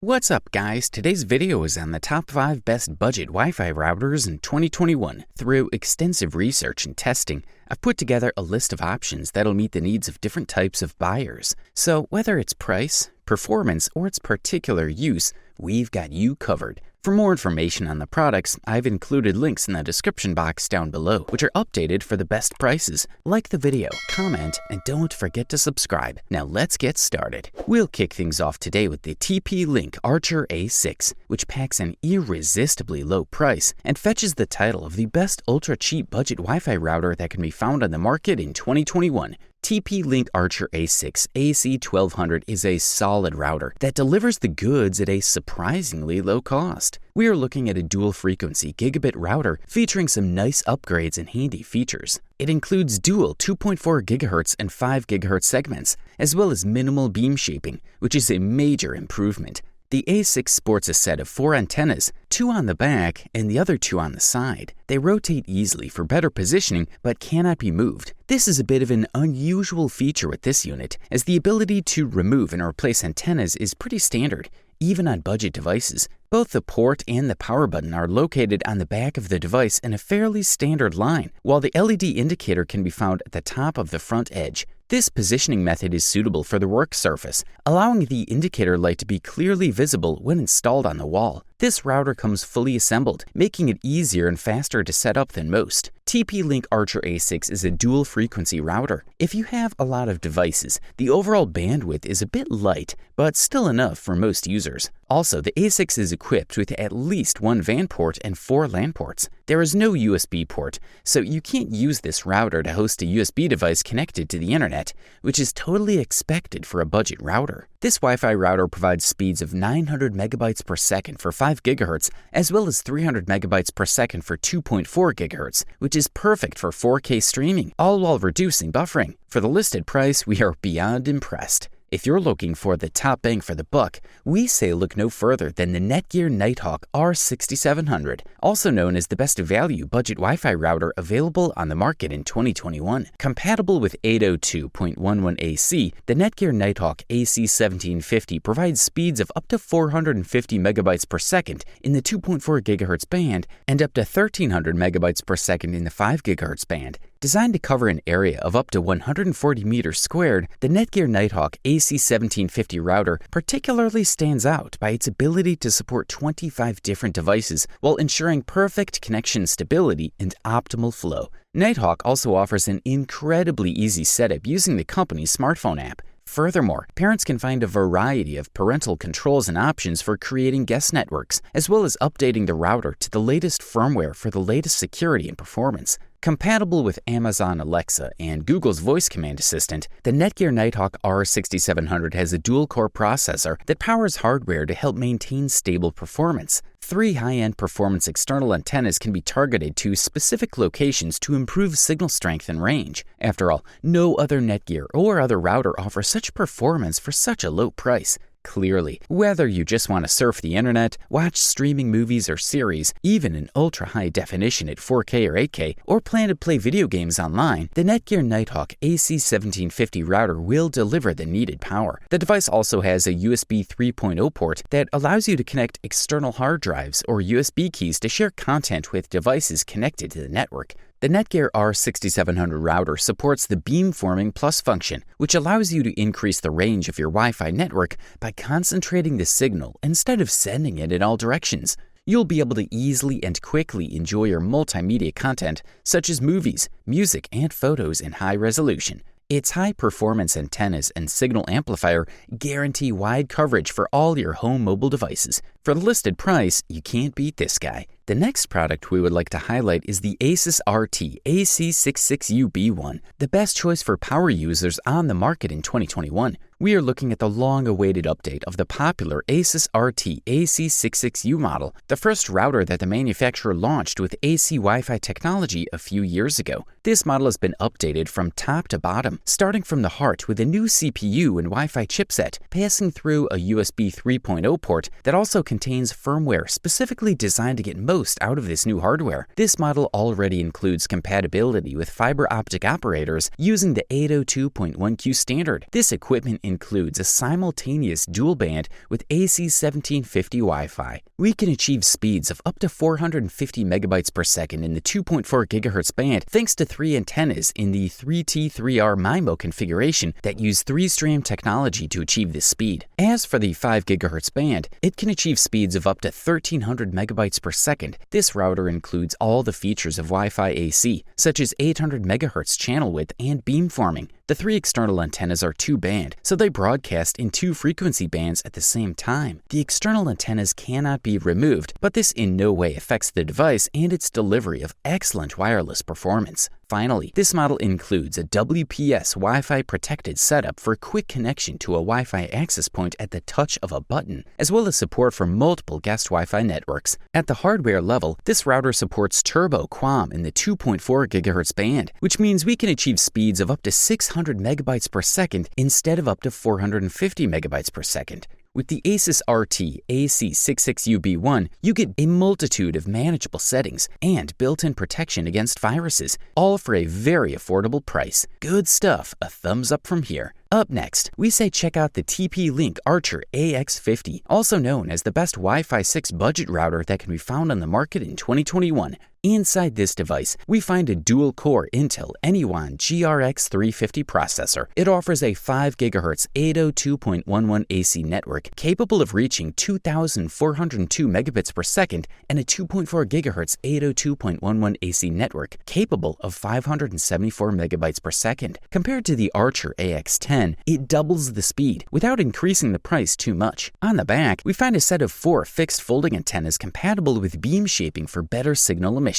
What's up, guys? Today's video is on the top 5 best budget Wi-Fi routers in 2021. Through extensive research and testing, I've put together a list of options that'll meet the needs of different types of buyers. So whether it's price, performance, or its particular use, we've got you covered. For more information on the products, I've included links in the description box down below, which are updated for the best prices. Like the video, comment, and don't forget to subscribe. Now let's get started. We'll kick things off today with the TP-Link Archer A6, which packs an irresistibly low price and fetches the title of the best ultra-cheap budget Wi-Fi router that can be found on the market in 2021. TP-Link Archer AC1200 is a solid router that delivers the goods at a surprisingly low cost. We are looking at a dual-frequency gigabit router featuring some nice upgrades and handy features. It includes dual 2.4 GHz and 5 GHz segments, as well as minimal beam shaping, which is a major improvement. The A6 sports a set of 4 antennas, 2 on the back and the other 2 on the side. They rotate easily for better positioning but cannot be moved. This is a bit of an unusual feature with this unit, as the ability to remove and replace antennas is pretty standard, even on budget devices. Both the port and the power button are located on the back of the device in a fairly standard line, while the LED indicator can be found at the top of the front edge. This positioning method is suitable for the work surface, allowing the indicator light to be clearly visible when installed on the wall. This router comes fully assembled, making it easier and faster to set up than most. TP-Link Archer A6 is a dual-frequency router. If you have a lot of devices, the overall bandwidth is a bit light, but still enough for most users. Also, the A6 is equipped with at least 1 WAN port and 4 LAN ports. There is no USB port, so you can't use this router to host a USB device connected to the internet, which is totally expected for a budget router. This Wi-Fi router provides speeds of 900 megabytes per second for 5 GHz, as well as 300 megabytes per second for 2.4 GHz, which is perfect for 4K streaming, all while reducing buffering. For the listed price, we are beyond impressed. If you're looking for the top bang for the buck, we say look no further than the Netgear Nighthawk R6700, also known as the best value budget Wi-Fi router available on the market in 2021. Compatible with 802.11 AC, the Netgear Nighthawk AC1750 provides speeds of up to 450 megabytes per second in the 2.4 GHz band and up to 1300 megabytes per second in the 5 GHz band. Designed to cover an area of up to 140 meters squared, the Netgear Nighthawk AC1750 router particularly stands out by its ability to support 25 different devices while ensuring perfect connection stability and optimal flow. Nighthawk also offers an incredibly easy setup using the company's smartphone app. Furthermore, parents can find a variety of parental controls and options for creating guest networks, as well as updating the router to the latest firmware for the latest security and performance. Compatible with Amazon Alexa and Google's voice command assistant, the Netgear Nighthawk R6700 has a dual-core processor that powers hardware to help maintain stable performance. 3 high-end performance external antennas can be targeted to specific locations to improve signal strength and range. After all, no other Netgear or other router offers such performance for such a low price. Clearly, whether you just want to surf the internet, watch streaming movies or series, even in ultra-high definition at 4K or 8K, or plan to play video games online, the Netgear Nighthawk AC1750 router will deliver the needed power. The device also has a USB 3.0 port that allows you to connect external hard drives or USB keys to share content with devices connected to the network. The Netgear R6700 router supports the beamforming plus function, which allows you to increase the range of your Wi-Fi network by concentrating the signal instead of sending it in all directions. You'll be able to easily and quickly enjoy your multimedia content, such as movies, music, and photos in high resolution. Its high-performance antennas and signal amplifier guarantee wide coverage for all your home mobile devices. For the listed price, you can't beat this guy. The next product we would like to highlight is the Asus RT-AC66U B1, the best choice for power users on the market in 2021. We are looking at the long-awaited update of the popular Asus RT-AC66U model, the first router that the manufacturer launched with AC Wi-Fi technology a few years ago. This model has been updated from top to bottom, starting from the heart with a new CPU and Wi-Fi chipset, passing through a USB 3.0 port that also contains firmware specifically designed to get most most out of this new hardware. This model already includes compatibility with fiber optic operators using the 802.1q standard. This equipment includes a simultaneous dual band with AC1750 Wi-Fi. We can achieve speeds of up to 450 megabytes per second in the 2.4 GHz band thanks to 3 antennas in the 3T3R MIMO configuration that use 3-stream technology to achieve this speed. As for the 5 GHz band, it can achieve speeds of up to 1300 megabytes per second. This router includes all the features of Wi-Fi AC, such as 800 MHz channel width and beamforming. The 3 external antennas are 2-band, so they broadcast in 2 frequency bands at the same time. The external antennas cannot be removed, but this in no way affects the device and its delivery of excellent wireless performance. Finally, this model includes a WPS Wi-Fi protected setup for quick connection to a Wi-Fi access point at the touch of a button, as well as support for multiple guest Wi-Fi networks. At the hardware level, this router supports Turbo QAM in the 2.4 GHz band, which means we can achieve speeds of up to 600 megabytes per second instead of up to 450 megabytes per second. With the Asus RT-AC66U B1, you get a multitude of manageable settings and built-in protection against viruses, all for a very affordable price. Good stuff, a thumbs up from here. Up next, we say check out the TP-Link Archer AX50, also known as the best Wi-Fi 6 budget router that can be found on the market in 2021. Inside this device, we find a dual-core Intel Anyone GRX 350 processor. It offers a 5 GHz 802.11 AC network capable of reaching 2,402 megabits per second and a 2.4 GHz 802.11 AC network capable of 574 megabytes per second. Compared to the Archer AX10, it doubles the speed without increasing the price too much. On the back, we find a set of 4 fixed folding antennas compatible with beam shaping for better signal emission.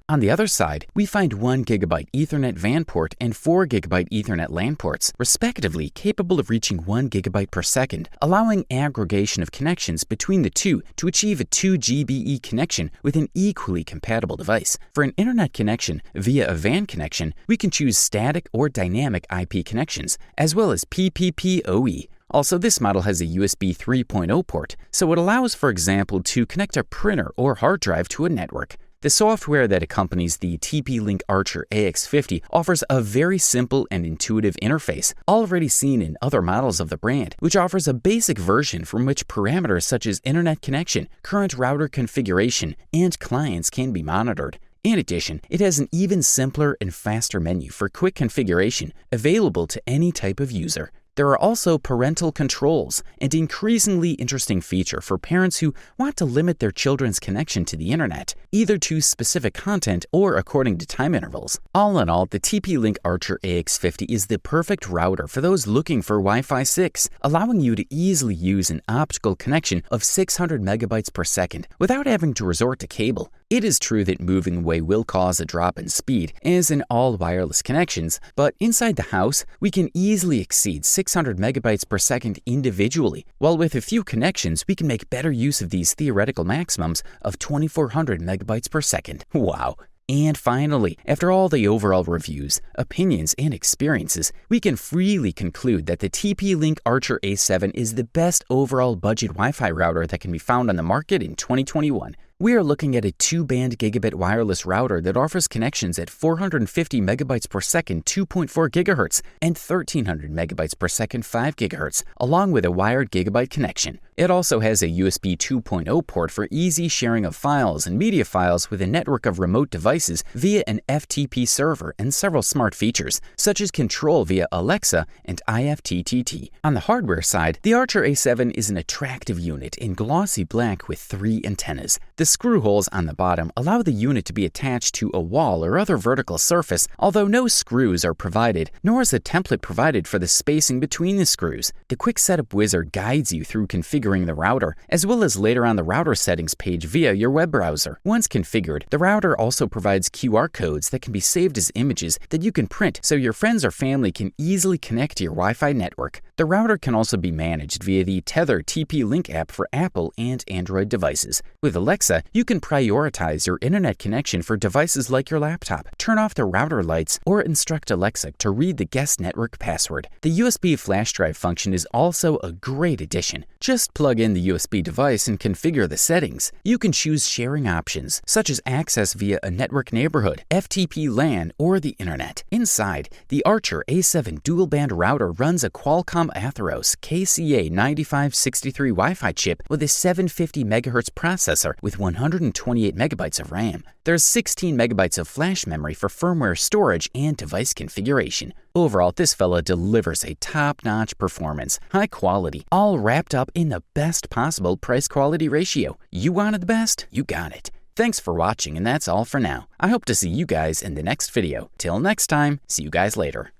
On the other side, we find 1 GB Ethernet WAN port and 4 GB Ethernet LAN ports, respectively, capable of reaching 1 GB per second, allowing aggregation of connections between the two to achieve a 2 GBE connection with an equally compatible device. For an internet connection via a WAN connection, we can choose static or dynamic IP connections, as well as PPPoE. Also, this model has a USB 3.0 port, so it allows, for example, to connect a printer or hard drive to a network. The software that accompanies the TP-Link Archer AX50 offers a very simple and intuitive interface, already seen in other models of the brand, which offers a basic version from which parameters such as internet connection, current router configuration, and clients can be monitored. In addition, it has an even simpler and faster menu for quick configuration available to any type of user. There are also parental controls, an increasingly interesting feature for parents who want to limit their children's connection to the internet, either to specific content or according to time intervals. All in all, the TP-Link Archer AX50 is the perfect router for those looking for Wi-Fi 6, allowing you to easily use an optical connection of 600 megabytes per second without having to resort to cable. It is true that moving away will cause a drop in speed, as in all wireless connections, but inside the house, we can easily exceed 600 megabytes per second individually, while with a few connections, we can make better use of these theoretical maximums of 2400 megabytes per second. Wow! And finally, after all the overall reviews, opinions, and experiences, we can freely conclude that the TP-Link Archer A7 is the best overall budget Wi-Fi router that can be found on the market in 2021. We are looking at a 2-band gigabit wireless router that offers connections at 450 megabytes per second 2.4 gigahertz and 1300 megabytes per second 5 gigahertz, along with a wired gigabit connection. It also has a USB 2.0 port for easy sharing of files and media files with a network of remote devices via an FTP server and several smart features, such as control via Alexa and IFTTT. On the hardware side, the Archer A7 is an attractive unit in glossy black with 3 antennas. The screw holes on the bottom allow the unit to be attached to a wall or other vertical surface, although no screws are provided, nor is a template provided for the spacing between the screws. The quick setup wizard guides you through configuring the router, as well as later on the router settings page via your web browser. Once configured, the router also provides QR codes that can be saved as images that you can print so your friends or family can easily connect to your Wi-Fi network. The router can also be managed via the Tether TP-Link app for Apple and Android devices. With Alexa, Alexa, you can prioritize your internet connection for devices like your laptop, turn off the router lights, or instruct Alexa to read the guest network password. The USB flash drive function is also a great addition. Just plug in the USB device and configure the settings. You can choose sharing options, such as access via a network neighborhood, FTP LAN, or the internet. Inside, the Archer A7 dual-band router runs a Qualcomm Atheros KCA9563 Wi-Fi chip with a 750 MHz processor with 128 MB of RAM. There's 16 MB of flash memory for firmware storage and device configuration. Overall, this fella delivers a top-notch performance, high quality, all wrapped up in the best possible price-quality ratio. You wanted the best? You got it. Thanks for watching, and that's all for now. I hope to see you guys in the next video. Till next time, see you guys later.